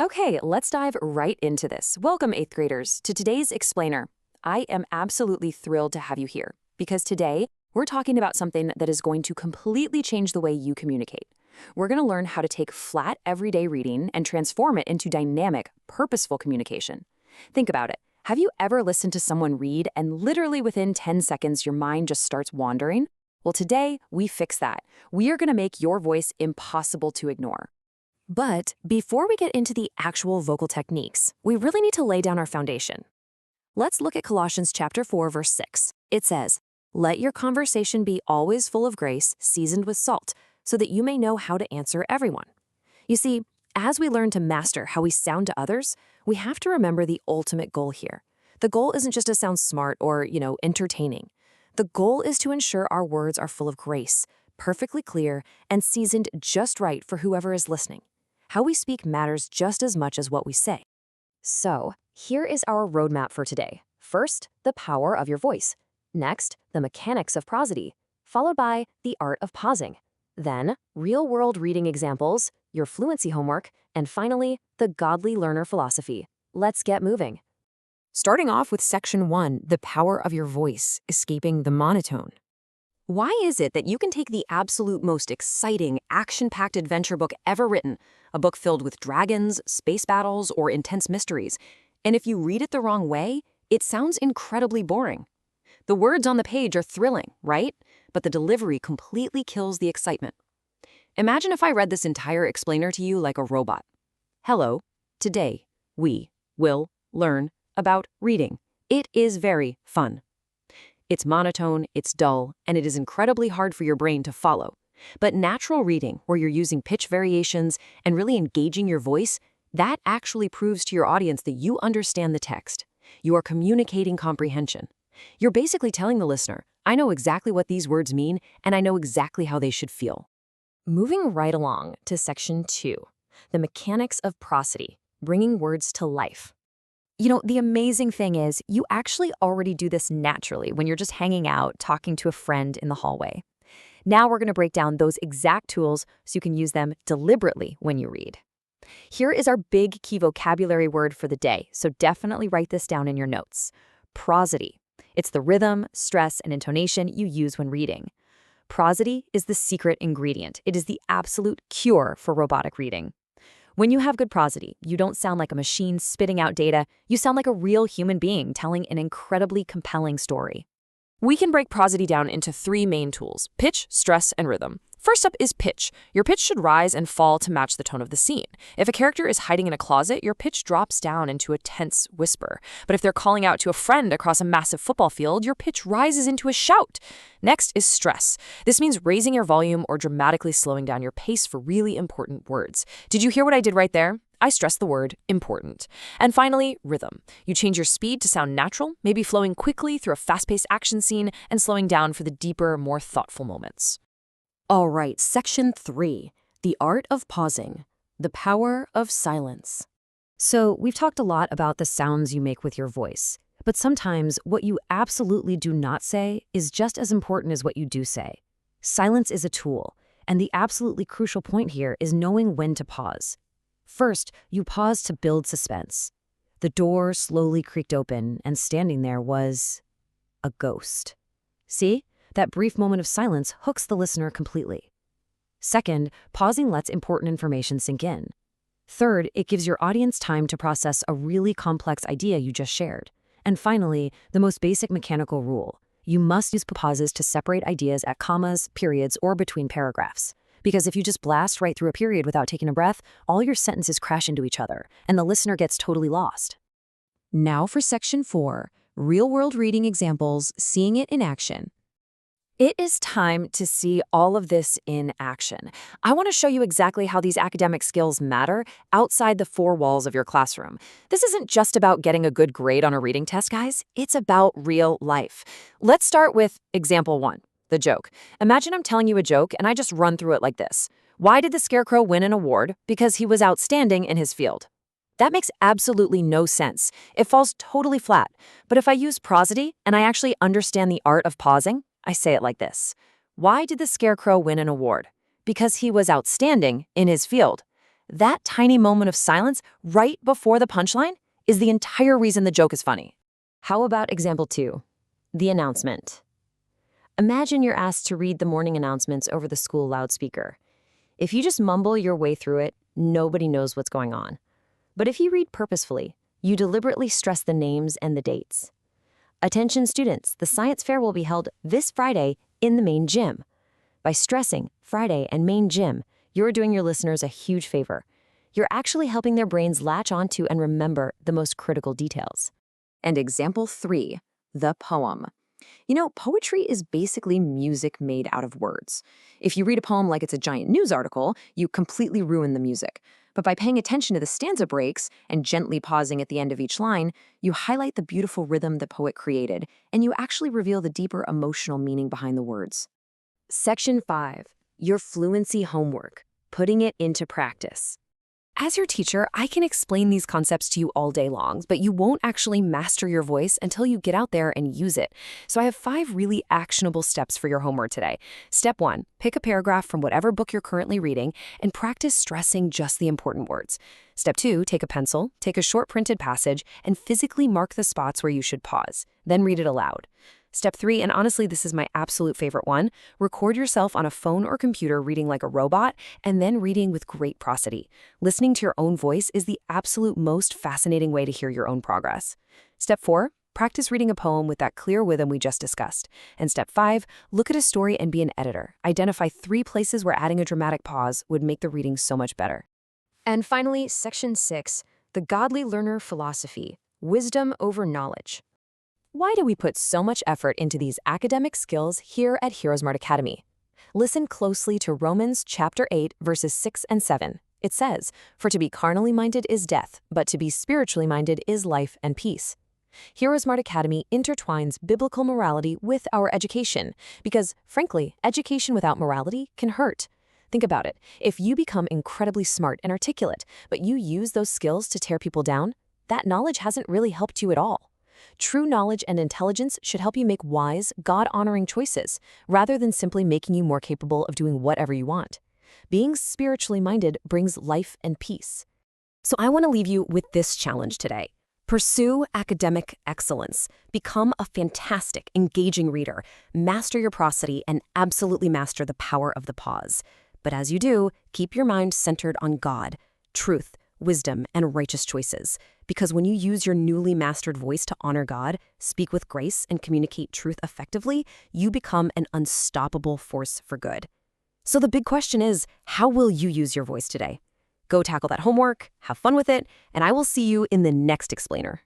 Okay, let's dive right into this. Welcome, 8th graders, to today's explainer. I am absolutely thrilled to have you here because today we're talking about something that is going to completely change the way you communicate. We're going to learn how to take flat, everyday reading and transform it into dynamic, purposeful communication. Think about it. Have you ever listened to someone read and literally within 10 seconds your mind just starts wandering? Well, today we fix that. We are going to make your voice impossible to ignore. But before we get into the actual vocal techniques, we really need to lay down our foundation. Let's look at Colossians chapter 4, verse 6. It says, "Let your conversation be always full of grace, seasoned with salt, so that you may know how to answer everyone." You see, as we learn to master how we sound to others, we have to remember the ultimate goal here. The goal isn't just to sound smart or, entertaining. The goal is to ensure our words are full of grace, perfectly clear, and seasoned just right for whoever is listening. How we speak matters just as much as what we say. So, here is our roadmap for today. First, the power of your voice. Next, the mechanics of prosody, followed by the art of pausing. Then, real-world reading examples, your fluency homework, and finally, the godly learner philosophy. Let's get moving. Starting off with section 1, the power of your voice, escaping the monotone. Why is it that you can take the absolute most exciting, action-packed adventure book ever written, a book filled with dragons, space battles, or intense mysteries, and if you read it the wrong way, it sounds incredibly boring? The words on the page are thrilling, right? But the delivery completely kills the excitement. Imagine if I read this entire explainer to you like a robot. Hello, today we will learn about reading. It is very fun. It's monotone, it's dull, and it is incredibly hard for your brain to follow. But natural reading, where you're using pitch variations and really engaging your voice, that actually proves to your audience that you understand the text. You are communicating comprehension. You're basically telling the listener, I know exactly what these words mean, and I know exactly how they should feel. Moving right along to section 2, the mechanics of prosody, bringing words to life. The amazing thing is, you actually already do this naturally when you're just hanging out, talking to a friend in the hallway. Now we're going to break down those exact tools so you can use them deliberately when you read. Here is our big key vocabulary word for the day, so definitely write this down in your notes. Prosody. It's the rhythm, stress, and intonation you use when reading. Prosody is the secret ingredient. It is the absolute cure for robotic reading. When you have good prosody, you don't sound like a machine spitting out data. You sound like a real human being telling an incredibly compelling story. We can break prosody down into 3 main tools: pitch, stress, and rhythm. First up is pitch. Your pitch should rise and fall to match the tone of the scene. If a character is hiding in a closet, your pitch drops down into a tense whisper. But if they're calling out to a friend across a massive football field, your pitch rises into a shout. Next is stress. This means raising your volume or dramatically slowing down your pace for really important words. Did you hear what I did right there? I stress the word important. And finally, rhythm. You change your speed to sound natural, maybe flowing quickly through a fast-paced action scene and slowing down for the deeper, more thoughtful moments. All right, section 3, the art of pausing, the power of silence. So we've talked a lot about the sounds you make with your voice, but sometimes what you absolutely do not say is just as important as what you do say. Silence is a tool, and the absolutely crucial point here is knowing when to pause. First, you pause to build suspense. The door slowly creaked open, and standing there was a ghost. See? That brief moment of silence hooks the listener completely. Second, pausing lets important information sink in. Third, it gives your audience time to process a really complex idea you just shared. And finally, the most basic mechanical rule. You must use pauses to separate ideas at commas, periods, or between paragraphs. Because if you just blast right through a period without taking a breath, all your sentences crash into each other, and the listener gets totally lost. Now for section 4, real-world reading examples, seeing it in action. It is time to see all of this in action. I want to show you exactly how these academic skills matter outside the 4 walls of your classroom. This isn't just about getting a good grade on a reading test, guys. It's about real life. Let's start with example 1, the joke. Imagine I'm telling you a joke and I just run through it like this. Why did the Scarecrow win an award? Because he was outstanding in his field. That makes absolutely no sense. It falls totally flat. But if I use prosody and I actually understand the art of pausing, I say it like this. Why did the Scarecrow win an award? Because he was outstanding in his field. That tiny moment of silence right before the punchline is the entire reason the joke is funny. How about example 2? The announcement. Imagine you're asked to read the morning announcements over the school loudspeaker. If you just mumble your way through it, nobody knows what's going on. But if you read purposefully, you deliberately stress the names and the dates. Attention students, the science fair will be held this Friday in the main gym. By stressing Friday and main gym, you're doing your listeners a huge favor. You're actually helping their brains latch onto and remember the most critical details. And example 3, the poem. You know, poetry is basically music made out of words. If you read a poem like it's a giant news article, you completely ruin the music. But by paying attention to the stanza breaks and gently pausing at the end of each line, you highlight the beautiful rhythm the poet created, and you actually reveal the deeper emotional meaning behind the words. Section 5, your fluency homework, putting it into practice. As your teacher, I can explain these concepts to you all day long, but you won't actually master your voice until you get out there and use it. So I have 5 really actionable steps for your homework today. Step 1, pick a paragraph from whatever book you're currently reading and practice stressing just the important words. Step 2, take a pencil, take a short printed passage, and physically mark the spots where you should pause. Then read it aloud. Step 3, and honestly, this is my absolute favorite one, record yourself on a phone or computer reading like a robot and then reading with great prosody. Listening to your own voice is the absolute most fascinating way to hear your own progress. Step 4, practice reading a poem with that clear rhythm we just discussed. And step 5, look at a story and be an editor. Identify 3 places where adding a dramatic pause would make the reading so much better. And finally, section 6, the godly learner philosophy, wisdom over knowledge. Why do we put so much effort into these academic skills here at HeroesMart Academy? Listen closely to Romans chapter 8, verses 6 and 7. It says, "For to be carnally minded is death, but to be spiritually minded is life and peace." HeroesMart Academy intertwines biblical morality with our education because, frankly, education without morality can hurt. Think about it. If you become incredibly smart and articulate, but you use those skills to tear people down, that knowledge hasn't really helped you at all. True knowledge and intelligence should help you make wise, God-honoring choices, rather than simply making you more capable of doing whatever you want. Being spiritually minded brings life and peace. So I want to leave you with this challenge today. Pursue academic excellence. Become a fantastic, engaging reader. Master your prosody and absolutely master the power of the pause. But as you do, keep your mind centered on God, truth, wisdom, and righteous choices. Because when you use your newly mastered voice to honor God, speak with grace, and communicate truth effectively, you become an unstoppable force for good. So the big question is, how will you use your voice today? Go tackle that homework, have fun with it, and I will see you in the next explainer.